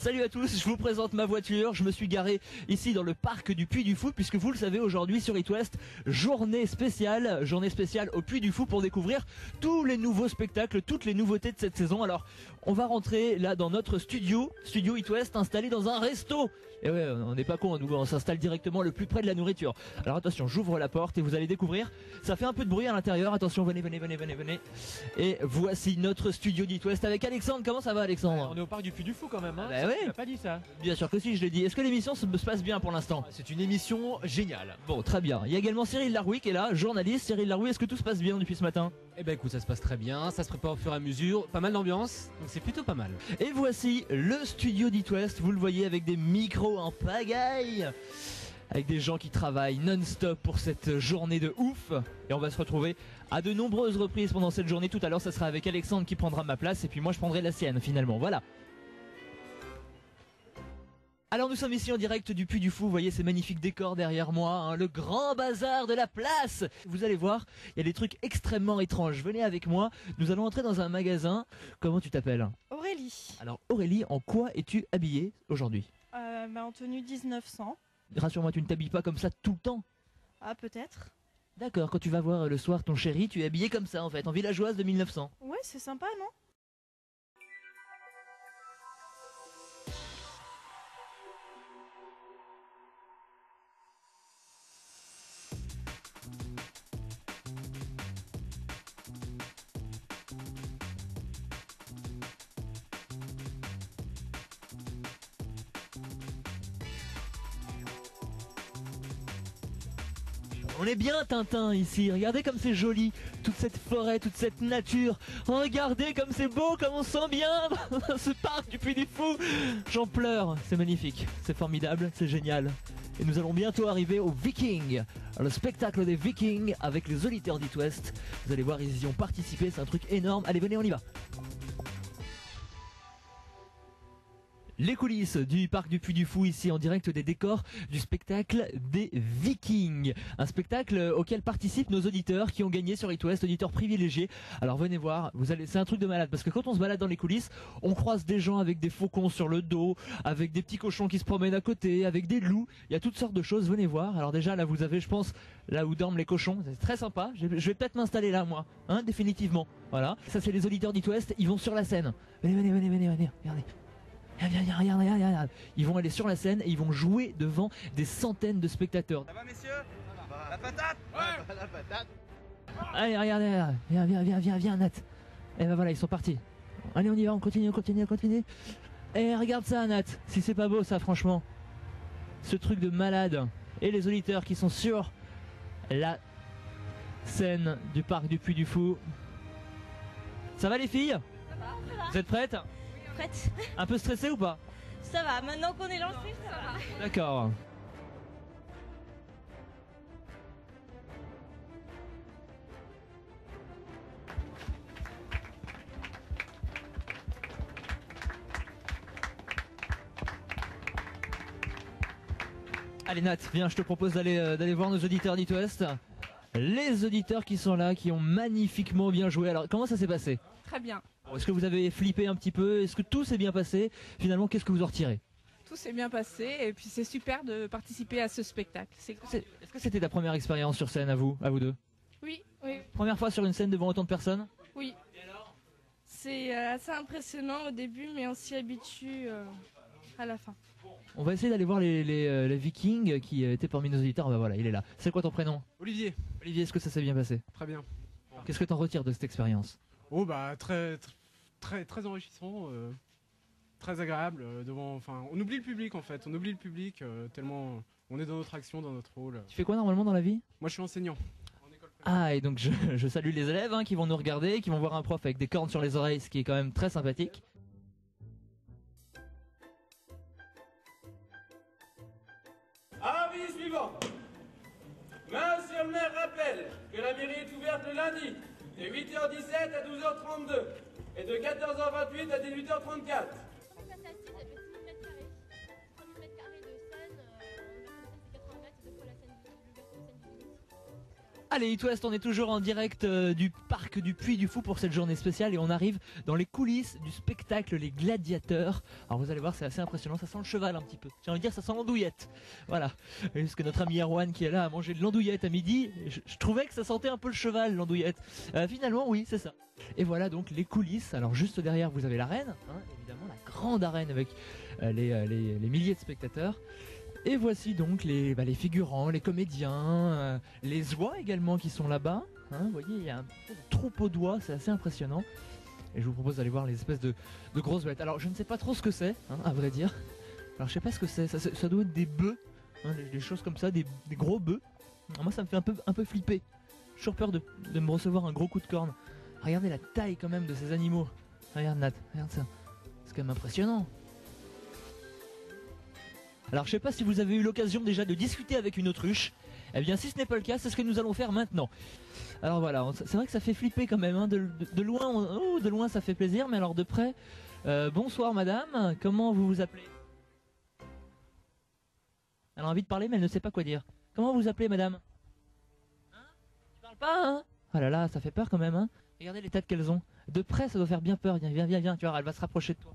Salut à tous, je vous présente ma voiture. Je me suis garé ici dans le parc du Puy du Fou, puisque vous le savez, aujourd'hui sur It West, journée spéciale au Puy du Fou pour découvrir tous les nouveaux spectacles, toutes les nouveautés de cette saison. Alors, on va rentrer là dans notre studio It West, installé dans un resto. Et ouais, on n'est pas con, on s'installe directement le plus près de la nourriture. Alors attention, j'ouvre la porte et vous allez découvrir. Ça fait un peu de bruit à l'intérieur. Attention, venez. Et voici notre studio d'It West avec Alexandre. Comment ça va, Alexandre? On est au parc du Puy du Fou quand même, hein. Bah ouais. Tu n'as pas dit ça? Bien sûr que si, je l'ai dit. Est-ce que l'émission se passe bien pour l'instant? C'est une émission géniale. Bon, très bien. Il y a également Cyril Laroui qui est là, journaliste. Cyril Laroui, est-ce que tout se passe bien depuis ce matin? Eh ben écoute, ça se passe très bien, ça se prépare au fur et à mesure, pas mal d'ambiance, donc c'est plutôt pas mal. Et voici le studio d'It West, vous le voyez avec des micros en pagaille, avec des gens qui travaillent non-stop pour cette journée de ouf. Et on va se retrouver à de nombreuses reprises pendant cette journée. Tout à l'heure, ça sera avec Alexandre qui prendra ma place et puis moi je prendrai la sienne finalement, voilà. Alors nous sommes ici en direct du Puy du Fou, vous voyez ces magnifiques décors derrière moi, hein, le grand bazar de la place. Vous allez voir, il y a des trucs extrêmement étranges. Venez avec moi, nous allons entrer dans un magasin. Comment tu t'appelles? Aurélie. Alors Aurélie, en quoi es-tu habillée aujourd'hui? En tenue 1900. Rassure-moi, tu ne t'habilles pas comme ça tout le temps? Ah, peut-être. D'accord, quand tu vas voir le soir ton chéri, tu es habillée comme ça en fait, en villageoise de 1900. Ouais, c'est sympa, non? On est bien Tintin ici, regardez comme c'est joli, toute cette forêt, toute cette nature. Regardez comme c'est beau, comme on se sent bien dans ce parc du Puy du Fou. J'en pleure, c'est magnifique, c'est formidable, c'est génial. Et nous allons bientôt arriver au Viking, le spectacle des Vikings avec les auditeurs d'It West. Vous allez voir, ils y ont participé, c'est un truc énorme. Allez, venez, on y va. Les coulisses du parc du Puy du Fou, ici en direct des décors du spectacle des Vikings. Un spectacle auquel participent nos auditeurs qui ont gagné sur It West, auditeurs privilégiés. Alors venez voir, c'est un truc de malade parce que quand on se balade dans les coulisses, on croise des gens avec des faucons sur le dos, avec des petits cochons qui se promènent à côté, avec des loups. Il y a toutes sortes de choses, venez voir. Alors déjà là vous avez, je pense, là où dorment les cochons, c'est très sympa. Je vais peut-être m'installer là moi, hein, définitivement. Voilà, ça c'est les auditeurs d'It West, ils vont sur la scène. Venez, regardez. Regarde. Ils vont aller sur la scène et ils vont jouer devant des centaines de spectateurs. Ça va messieurs? Ça va. La patate? Ouais. La patate. Allez, regardez, viens Nat. Et ben voilà, ils sont partis. Allez, on y va, on continue. Et regarde ça Nat, si c'est pas beau ça franchement. Ce truc de malade. Et les auditeurs qui sont sur la scène du parc du Puy du Fou. Ça va les filles? Ça va. Vous êtes prêtes? Prête. Un peu stressé ou pas? Ça va, maintenant qu'on est lancé, ça va. D'accord. Allez Nat, viens, je te propose d'aller voir nos auditeurs d'It West. Les auditeurs qui sont là, qui ont magnifiquement bien joué. Alors, comment ça s'est passé? Très bien. Est-ce que vous avez flippé un petit peu? Est-ce que tout s'est bien passé? Finalement, qu'est-ce que vous en retirez? Tout s'est bien passé et puis c'est super de participer à ce spectacle. Est-ce que c'était ta première expérience sur scène à vous deux? Oui. Première fois sur une scène devant autant de personnes? Oui. Et alors? C'est assez impressionnant au début mais on s'y habitue à la fin. On va essayer d'aller voir les Vikings qui étaient parmi nos auditeurs. Bah voilà, il est là. C'est quoi ton prénom? Olivier. Olivier, est-ce que ça s'est bien passé? Très bien. Qu'est-ce que t'en retires de cette expérience? Oh bah très enrichissant, très agréable devant. Enfin, on oublie le public en fait, tellement on est dans notre action, dans notre rôle. Tu fais quoi normalement dans la vie? Moi je suis enseignant. Ah, et donc je salue les élèves hein, qui vont nous regarder, qui vont voir un prof avec des cornes sur les oreilles, ce qui est quand même très sympathique. Avis suivant. Monsieur le maire rappelle que la mairie est ouverte le lundi de 8h17 à 12h32 et de 14h28 à 18h34. Allez, It West, on est toujours en direct du parc du Puy du Fou pour cette journée spéciale et on arrive dans les coulisses du spectacle Les Gladiateurs. Alors vous allez voir, c'est assez impressionnant, ça sent le cheval un petit peu. J'ai envie de dire, ça sent l'andouillette. Voilà, parce que notre ami Erwan qui est là a mangé de l'andouillette à midi, je trouvais que ça sentait un peu le cheval, l'andouillette. Finalement, oui, c'est ça. Et voilà donc les coulisses. Alors juste derrière, vous avez l'arène, hein, évidemment la grande arène avec les milliers de spectateurs. Et voici donc les figurants, les comédiens, les oies également qui sont là-bas. Hein, vous voyez, il y a un troupeau d'oies, c'est assez impressionnant. Et je vous propose d'aller voir les espèces de grosses bêtes. Alors je ne sais pas trop ce que c'est, hein, à vrai dire. Alors je sais pas ce que c'est, ça doit être des bœufs, hein, des choses comme ça, des gros bœufs. Alors, moi ça me fait un peu flipper. J'ai toujours peur de me recevoir un gros coup de corne. Regardez la taille quand même de ces animaux. Regarde Nat, regarde ça. C'est quand même impressionnant. Alors je sais pas si vous avez eu l'occasion déjà de discuter avec une autruche. Eh bien si ce n'est pas le cas, c'est ce que nous allons faire maintenant. Alors voilà, c'est vrai que ça fait flipper quand même, hein. De loin ça fait plaisir, mais alors de près... bonsoir madame, comment vous vous appelez? Elle a envie de parler mais elle ne sait pas quoi dire. Comment vous vous appelez madame? Hein? Tu parles pas, hein? Oh là là, ça fait peur quand même, hein. Regardez les têtes qu'elles ont. De près ça doit faire bien peur, viens, tu vois, elle va se rapprocher de toi.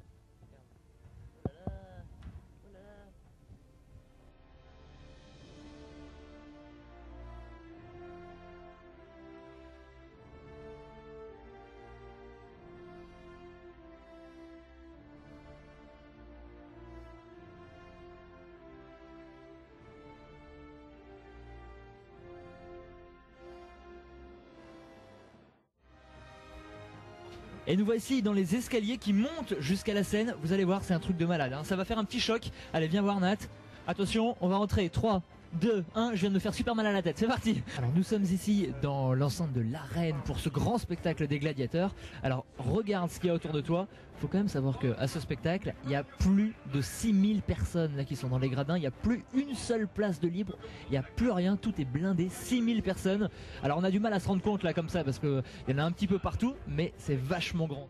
Et nous voici dans les escaliers qui montent jusqu'à la scène. Vous allez voir, c'est un truc de malade, hein. Ça va faire un petit choc. Allez, viens voir Nat. Attention, on va rentrer. 3, 2, 1, je viens de me faire super mal à la tête, c'est parti. Alors nous sommes ici dans l'enceinte de l'arène pour ce grand spectacle des gladiateurs. Alors regarde ce qu'il y a autour de toi. Il faut quand même savoir qu'à ce spectacle, il y a plus de 6000 personnes là qui sont dans les gradins. Il n'y a plus une seule place de libre. Il n'y a plus rien, tout est blindé, 6000 personnes. Alors on a du mal à se rendre compte là comme ça parce qu'il y en a un petit peu partout, mais c'est vachement grand.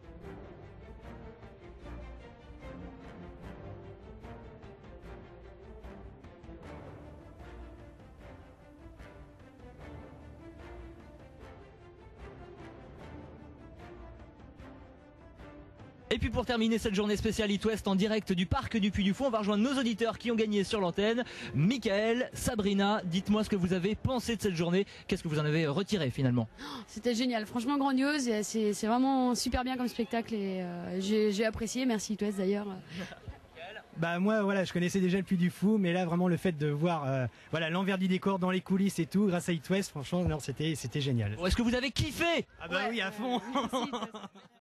Et puis pour terminer cette journée spéciale It West en direct du parc du Puy du Fou, on va rejoindre nos auditeurs qui ont gagné sur l'antenne. Michael, Sabrina, dites-moi ce que vous avez pensé de cette journée. Qu'est-ce que vous en avez retiré finalement? C'était génial, franchement grandiose. C'est vraiment super bien comme spectacle et j'ai apprécié. Merci It West d'ailleurs. Bah moi voilà, je connaissais déjà le Puy du Fou, mais là vraiment le fait de voir voilà l'envers du décor dans les coulisses et tout grâce à It West, franchement non, c'était génial. Est-ce que vous avez kiffé? Ah bah oui, à fond. Merci,